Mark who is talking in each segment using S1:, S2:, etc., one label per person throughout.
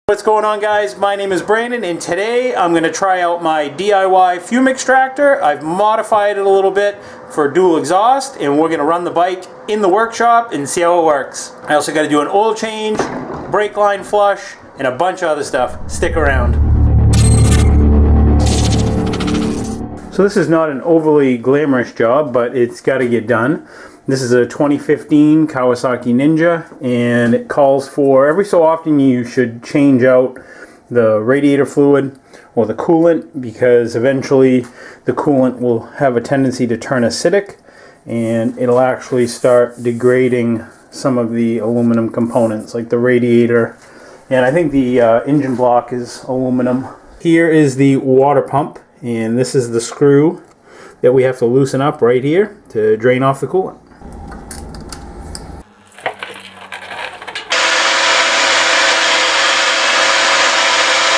S1: What's going on, guys? My name is Brandon, and today I'm going to try out my DIY fume extractor. I've modified it a little bit for dual exhaust, and we're going to run the bike in the workshop and see how it works. I also got to do an oil change, brake line flush, and a bunch of other stuff. Stick around. So this is not an overly glamorous job, but it's got to get done. This is a 2015 Kawasaki Ninja, and it calls for every so often you should change out the radiator fluid or the coolant, because eventually the coolant will have a tendency to turn acidic and it'll actually start degrading some of the aluminum components like the radiator, and I think the engine block is aluminum. Here is the water pump, and this is the screw that we have to loosen up right here to drain off the coolant.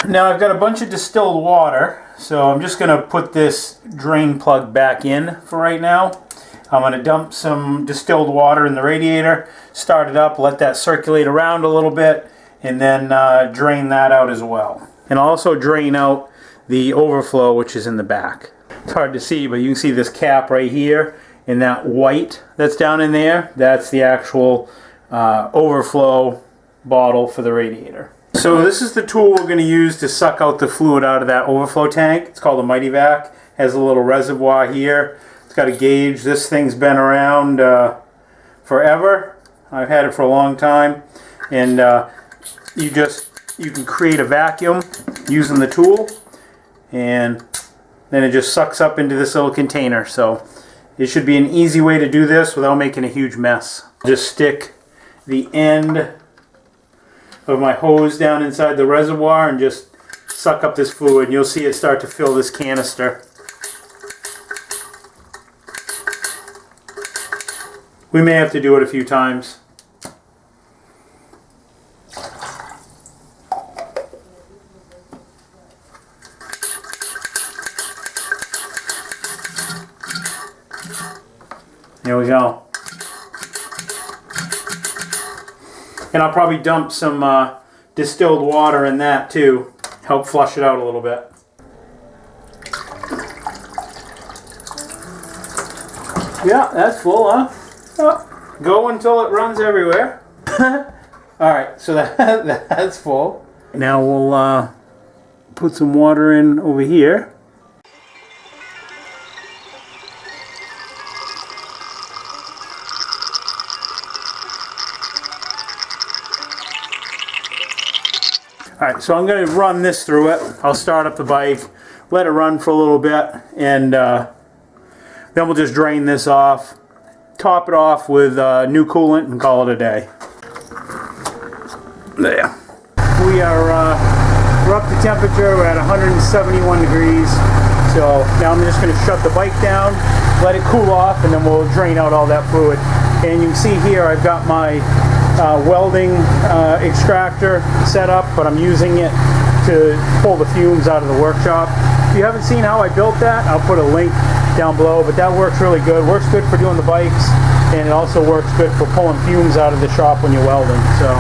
S1: Now I've got a bunch of distilled water, so I'm just going to put this drain plug back in for right now. I'm going to dump some distilled water in the radiator, start it up, let that circulate around a little bit, and then drain that out as well. And I'll also drain out the overflow, which is in the back. It's hard to see, but you can see this cap right here, and that white that's down in there, that's the actual overflow bottle for the radiator. So this is the tool we're going to use to suck out the fluid out of that overflow tank. It's called a Mighty Vac. It has a little reservoir here. It's got a gauge. This thing's been around forever. I've had it for a long time. And you can create a vacuum using the tool, and then it just sucks up into this little container. So it should be an easy way to do this without making a huge mess. Just stick the end of my hose down inside the reservoir and just suck up this fluid, and you'll see it start to fill this canister. We may have to do it a few times. There we go. And I'll probably dump some distilled water in that too, help flush it out a little bit. Yeah, that's full, huh? Oh, go until it runs everywhere. Alright, so that's full. Now we'll put some water in over here. Alright, so I'm going to run this through it. I'll start up the bike, let it run for a little bit, and then we'll just drain this off, top it off with new coolant, and call it a day. There. We're up to temperature. We're at 171 degrees. So now I'm just going to shut the bike down, let it cool off, and then we'll drain out all that fluid. And you can see here I've got my welding extractor set up, but I'm using it to pull the fumes out of the workshop. If you haven't seen how I built that, I'll put a link down below, but that works really good. Works good for doing the bikes, and it also works good for pulling fumes out of the shop when you're welding. So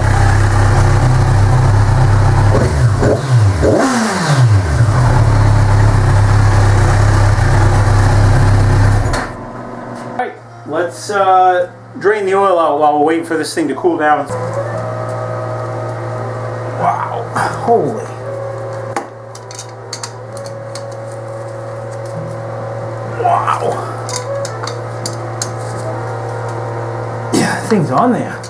S1: alright, let's drain the oil out while we're waiting for this thing to cool down. Wow, holy. Wow. Yeah, that thing's on there.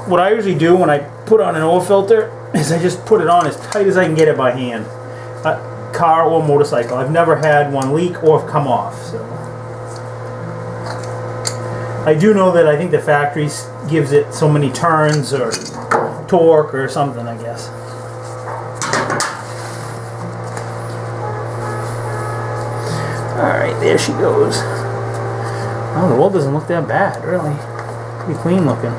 S1: What I usually do when I put on an oil filter is I just put it on as tight as I can get it by hand. Car or motorcycle. I've never had one leak or come off. So I do know that I think the factory gives it so many turns or torque or something, I guess. Alright, there she goes. Oh, the weld doesn't look that bad, really. Pretty clean looking.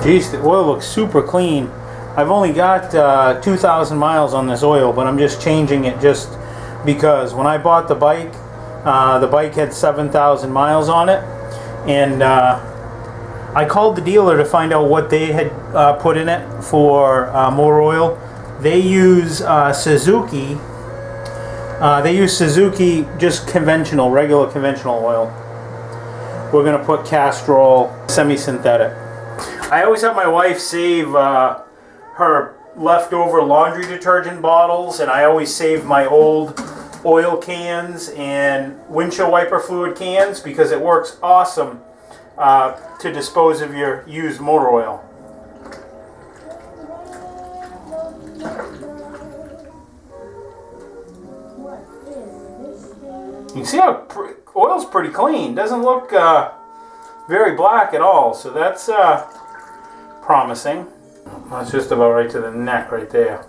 S1: Geez, the oil looks super clean. I've only got 2,000 miles on this oil, but I'm just changing it just because when I bought the bike had 7,000 miles on it, and I called the dealer to find out what they had put in it for motor oil. They use Suzuki. They use Suzuki, just conventional, regular conventional oil. We're gonna put Castrol semi-synthetic. I always have my wife save her leftover laundry detergent bottles, and I always save my old oil cans and windshield wiper fluid cans because it works awesome to dispose of your used motor oil. You can see how oil's pretty clean. Doesn't look very black at all, so that's promising. That's just about right to the neck right there.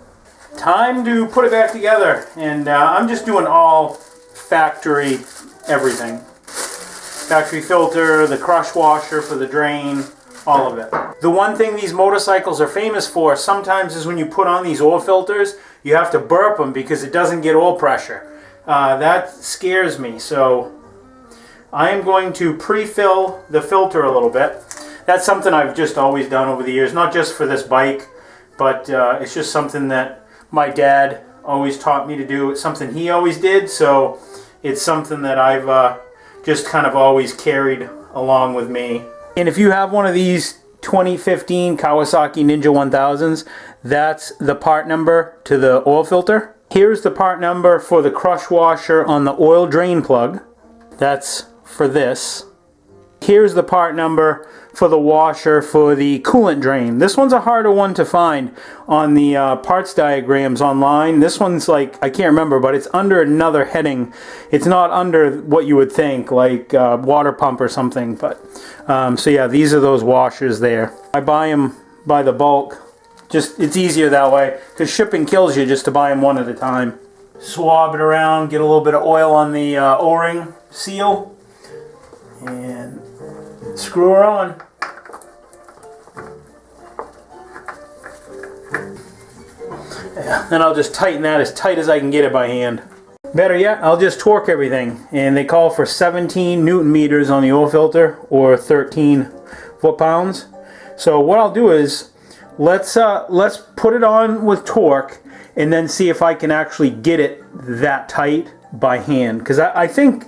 S1: Time to put it back together, and I'm just doing all factory everything. Factory filter, the crush washer for the drain, all of it. The one thing these motorcycles are famous for sometimes is when you put on these oil filters, you have to burp them because it doesn't get oil pressure. That scares me, so I am going to pre-fill the filter a little bit. That's something I've just always done over the years, not just for this bike, but it's just something that my dad always taught me to do. It's something he always did, so it's something that I've just kind of always carried along with me. And if you have one of these 2015 Kawasaki Ninja 1000s, that's the part number to the oil filter. Here's the part number for the crush washer on the oil drain plug. That's for this. Here's the part number for the washer for the coolant drain. This one's a harder one to find on the parts diagrams online. This one's like, I can't remember, but it's under another heading. It's not under what you would think, like water pump or something. But so yeah, these are those washers there. I buy them by the bulk. Just, it's easier that way, because shipping kills you just to buy them one at a time. Swab it around, get a little bit of oil on the O-ring seal, and screw her on. Yeah, then I'll just tighten that as tight as I can get it by hand. Better yet, I'll just torque everything, and they call for 17 Newton meters on the oil filter, or 13 foot-pounds. So what I'll do is, let's put it on with torque, and then see if I can actually get it that tight by hand. Because I think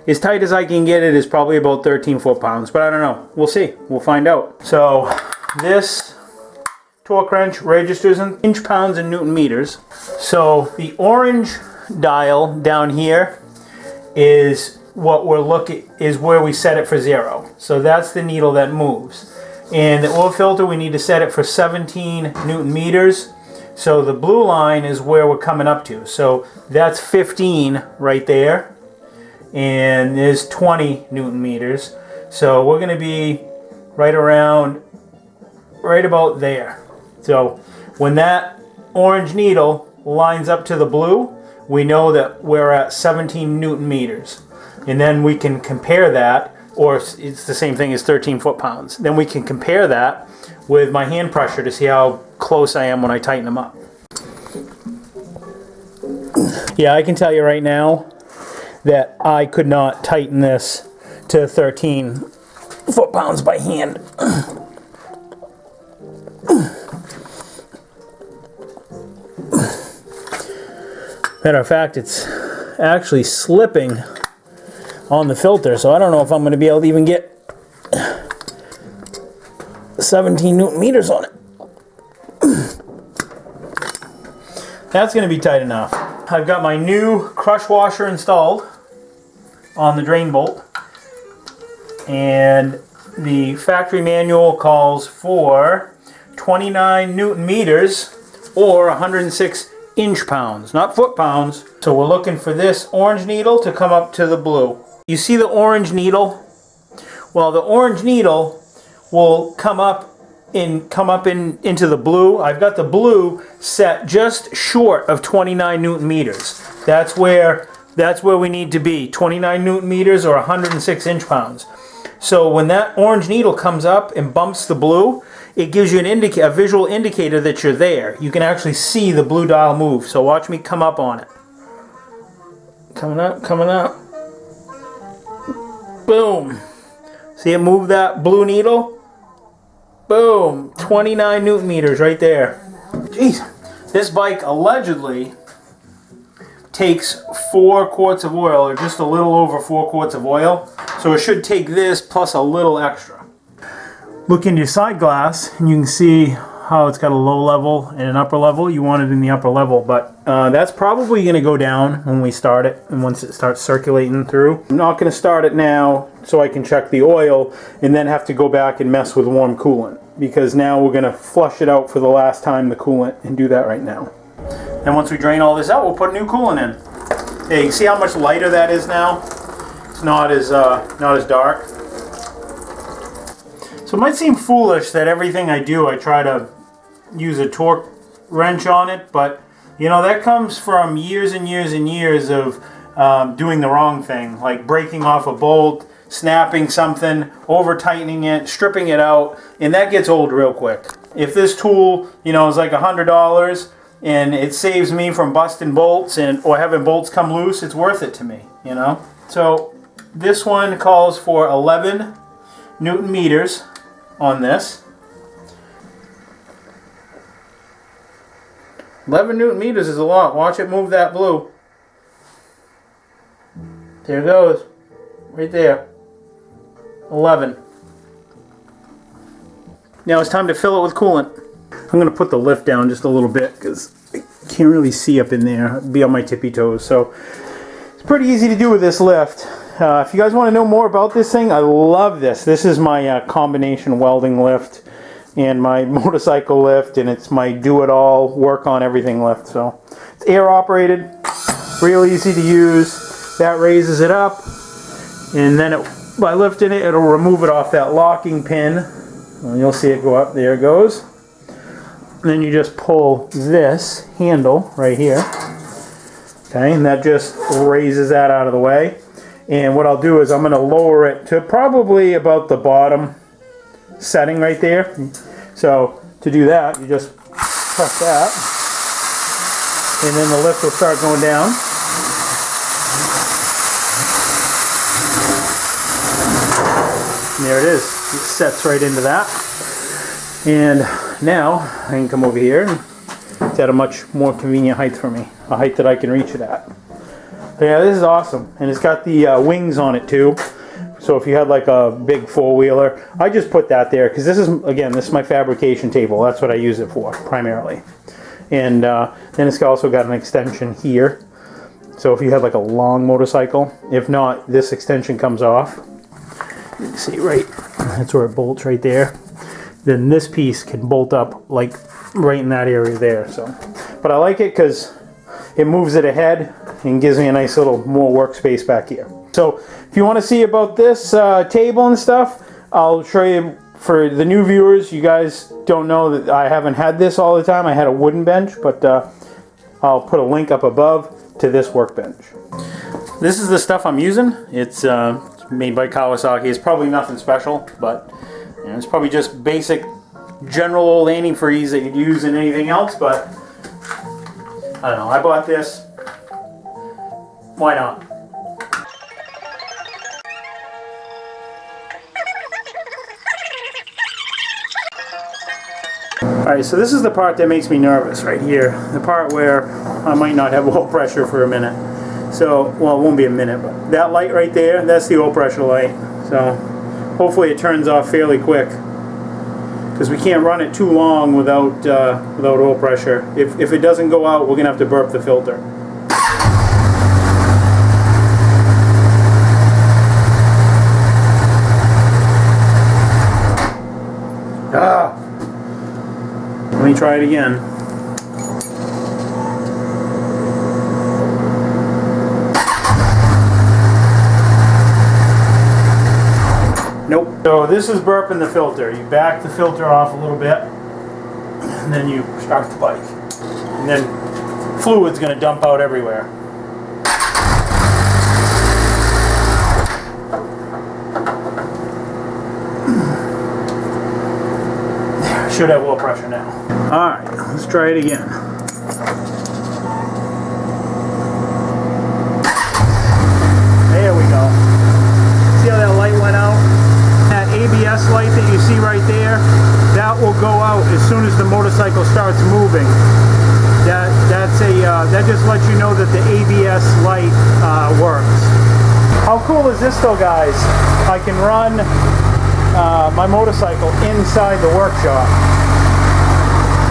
S1: as tight as I can get it is probably about 13 foot-pounds, but I don't know. We'll see. We'll find out. So this torque wrench registers in inch-pounds and Newton meters. So the orange dial down here is what we're looking, is where we set it for 0. So that's the needle that moves. And the oil filter, we need to set it for 17 Newton meters. So the blue line is where we're coming up to. So that's 15 right there. And there's 20 Newton meters. So we're going to be right around, right about there. So when that orange needle lines up to the blue, we know that we're at 17 Newton meters. And then we can compare that, or it's the same thing as 13 foot-pounds. Then we can compare that with my hand pressure to see how close I am when I tighten them up. Yeah, I can tell you right now that I could not tighten this to 13 foot-pounds by hand. Matter of fact, it's actually slipping on the filter, so I don't know if I'm going to be able to even get 17 Newton meters on it. That's going to be tight enough. I've got my new crush washer installed on the drain bolt, and the factory manual calls for 29 Newton meters or 106 inch-pounds, not foot-pounds. So we're looking for this orange needle to come up to the blue. You see the orange needle? Well, the orange needle will come up into the blue. I've got the blue set just short of 29 Newton meters. That's where we need to be, 29 Newton meters or 106 inch-pounds. So when that orange needle comes up and bumps the blue, it gives you a visual indicator that you're there. You can actually see the blue dial move. So watch me come up on it. Coming up, coming up. Boom. See it move that blue needle? Boom. 29 Newton meters right there. Jeez. This bike allegedly takes 4 quarts of oil, or just a little over 4 quarts of oil. So it should take this plus a little extra. Look into your side glass and you can see how it's got a low level and an upper level. You want it in the upper level, but that's probably going to go down when we start it and once it starts circulating through. I'm not going to start it now so I can check the oil and then have to go back and mess with warm coolant, because now we're going to flush it out for the last time, the coolant, and do that right now. Then once we drain all this out, we'll put new coolant in. Hey, you can see how much lighter that is now? It's not as dark. So it might seem foolish that everything I do, I try to use a torque wrench on it, but you know, that comes from years and years and years of doing the wrong thing, like breaking off a bolt, snapping something, over tightening it, stripping it out, and that gets old real quick. If this tool, you know, is like $100 and it saves me from busting bolts or having bolts come loose, it's worth it to me, you know. So this one calls for 11 Newton meters on this. 11 Newton meters is a lot. Watch it move that blue. There it goes. Right there. 11. Now it's time to fill it with coolant. I'm going to put the lift down just a little bit because I can't really see up in there. I'd be on my tippy toes. So it's pretty easy to do with this lift. If you guys want to know more about this thing, I love this. This is my combination welding lift and my motorcycle lift, and it's my do-it-all, work-on-everything lift. So it's air-operated, real easy to use. That raises it up, and then by lifting it, it'll remove it off that locking pin. And you'll see it go up. There it goes. And then you just pull this handle right here. Okay, and that just raises that out of the way. And what I'll do is I'm going to lower it to probably about the bottom setting right there. So to do that, you just press that, and then the lift will start going down. And there it is. It sets right into that. And now I can come over here, and it's at a much more convenient height for me, a height that I can reach it at. But yeah, this is awesome, and it's got the wings on it too. So if you had like a big four-wheeler, I just put that there because this is, again, this is my fabrication table. That's what I use it for primarily. And then it's also got an extension here. So if you have like a long motorcycle, if not, this extension comes off. You can see right, that's where it bolts right there. Then this piece can bolt up like right in that area there. So, but I like it because it moves it ahead and gives me a nice little more workspace back here. So if you want to see about this table and stuff, I'll show you. For the new viewers, you guys don't know that I haven't had this all the time. I had a wooden bench, but I'll put a link up above to this workbench. This is the stuff I'm using. It's made by Kawasaki. It's probably nothing special, but you know, it's probably just basic general old antifreeze that you'd use in anything else, but I don't know. I bought this. Why not? Alright, so this is the part that makes me nervous right here. The part where I might not have oil pressure for a minute. So, well, it won't be a minute, but that light right there, that's the oil pressure light. So, hopefully it turns off fairly quick. Because we can't run it too long without oil pressure. If it doesn't go out, we're going to have to burp the filter. Ah! Let me try it again. Nope. So this is burping the filter. You back the filter off a little bit, and then you start the bike. And then fluid's going to dump out everywhere. Should have oil pressure now. Alright, let's try it again. as soon as the motorcycle starts moving. That just lets you know that the ABS light works. How cool is this though, guys? I can run my motorcycle inside the workshop.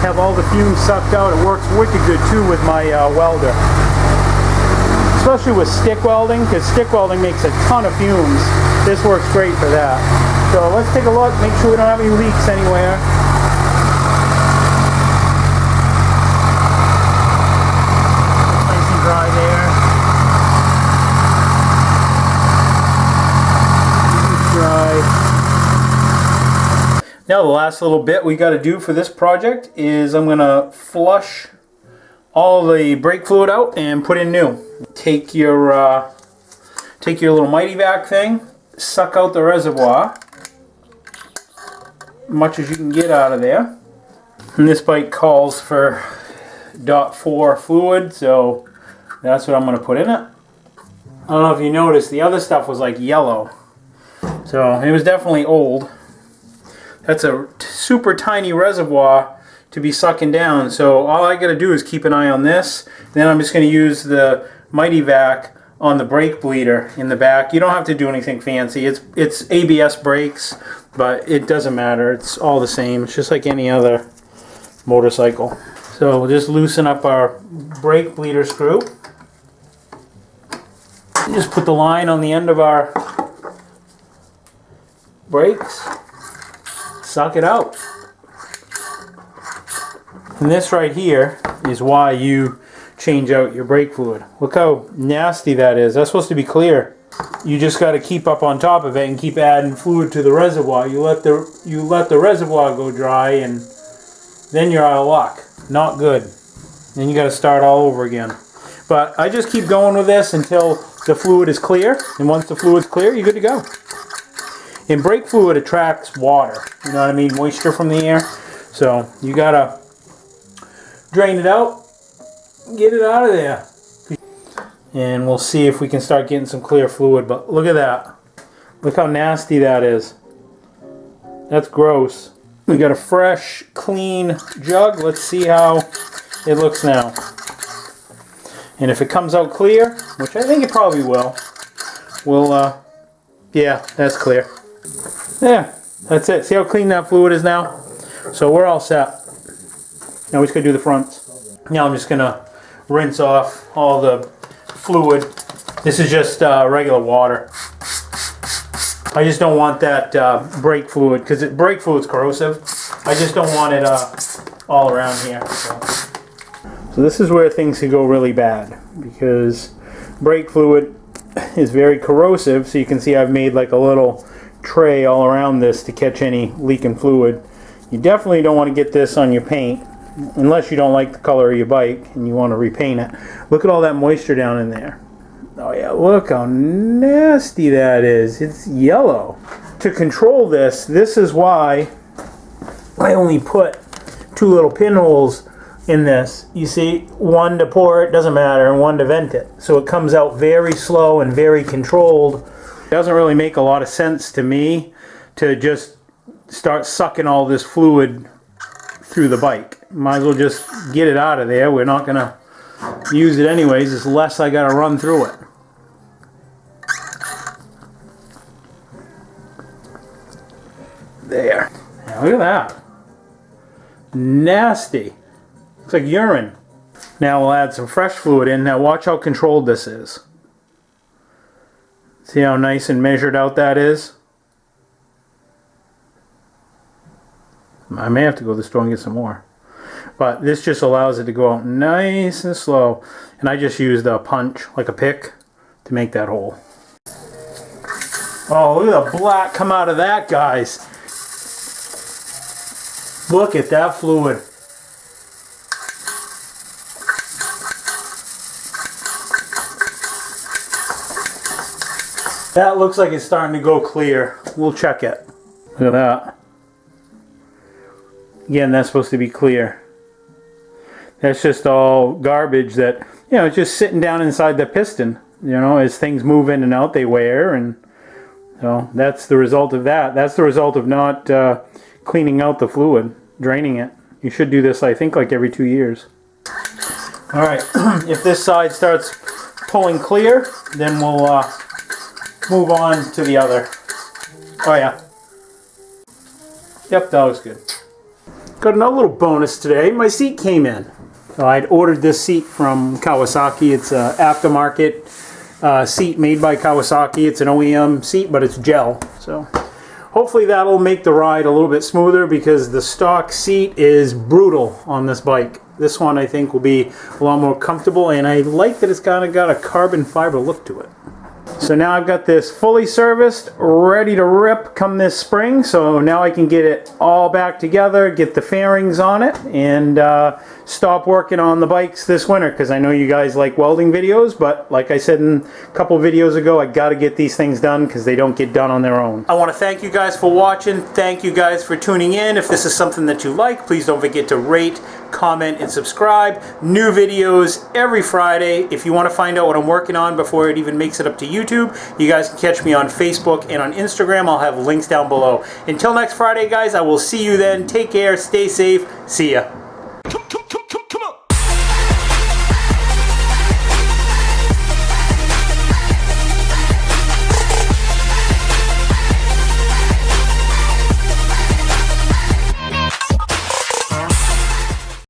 S1: Have all the fumes sucked out. It works wicked good too with my welder. Especially with stick welding, because stick welding makes a ton of fumes. This works great for that. So let's take a look, make sure we don't have any leaks anywhere. Nice and dry there. Dry. Now the last little bit we got to do for this project is I'm going to flush all the brake fluid out and put in new. Take your little Mighty Vac thing, suck out the reservoir, much as you can get out of there. And this bike calls for .4 fluid, so that's what I'm going to put in it. I don't know if you noticed, the other stuff was like yellow, so it was definitely old. That's a super tiny reservoir to be sucking down, so all I gotta do is keep an eye on this. Then I'm just gonna use the Mighty Vac on the brake bleeder in the back. You don't have to do anything fancy. It's ABS brakes, but it doesn't matter. It's all the same. It's just like any other motorcycle. So we'll just loosen up our brake bleeder screw. Just put the line on the end of our brakes. Suck it out. And this right here is why you change out your brake fluid. Look how nasty that is. That's supposed to be clear. You just got to keep up on top of it and keep adding fluid to the reservoir. You let the reservoir go dry, and then you're out of luck. Not good. Then you got to start all over again. But I just keep going with this until the fluid is clear, and once the fluid's clear, you're good to go. And brake fluid attracts water, you know what I mean, moisture from the air. So you gotta drain it out, get it out of there. And we'll see if we can start getting some clear fluid. But look at that. Look how nasty that is. That's gross. We got a fresh, clean jug. Let's see how it looks now. And if it comes out clear, which I think it probably will, yeah, that's clear. Yeah, that's it. See how clean that fluid is now? So we're all set. Now we just gotta do the fronts. Now I'm just gonna rinse off all the fluid. This is just regular water. I just don't want that brake fluid, because brake fluid's corrosive. I just don't want it all around here. So this is where things could go really bad, because brake fluid is very corrosive. So you can see I've made like a little tray all around this to catch any leaking fluid. You definitely don't want to get this on your paint unless you don't like the color of your bike and you want to repaint it. Look at all that moisture down in there. Oh yeah, look how nasty that is. It's yellow. To control this, this is why I only put 2 little pinholes in this. You see, one to pour it, doesn't matter, and one to vent it. So it comes out very slow and very controlled. It doesn't really make a lot of sense to me to just start sucking all this fluid through the bike. Might as well just get it out of there. We're not gonna use it anyways. It's less I gotta run through it. There. Now look at that. Nasty. Looks like urine. Now we'll add some fresh fluid in. Now watch how controlled this is. See how nice and measured out that is? I may have to go to the store and get some more. But this just allows it to go out nice and slow. And I just used a punch, like a pick, to make that hole. Oh, look at the black come out of that, guys. Look at that fluid. That looks like it's starting to go clear. We'll check it. Look at that. Again, that's supposed to be clear. That's just all garbage that, you know, it's just sitting down inside the piston. You know, as things move in and out, they wear, and so that's the result of that. That's the result of not cleaning out the fluid. draining it. You should do this, I think, like every 2 years. All right, if this side starts pulling clear, then we'll move on to the other. Oh yeah. Yep, that looks good. Got another little bonus today. My seat came in. So I'd ordered this seat from Kawasaki. It's an aftermarket seat made by Kawasaki. It's an OEM seat, but it's gel. So hopefully that'll make the ride a little bit smoother, because the stock seat is brutal on this bike. This one I think will be a lot more comfortable, and I like that it's kind of got a carbon fiber look to it. So now I've got this fully serviced, ready to rip come this spring. So now I can get it all back together, get the fairings on it, and stop working on the bikes this winter, because I know you guys like welding videos, but like I said in a couple videos ago, I got to get these things done because they don't get done on their own. I want to thank you guys for watching. Thank you guys for tuning in. If this is something that you like, please don't forget to rate, comment, and subscribe. New videos every Friday. If you want to find out what I'm working on before it even makes it up to YouTube, you guys can catch me on Facebook and on Instagram. I'll have links down below. Until next Friday, guys, I will see you then. Take care, stay safe, see ya.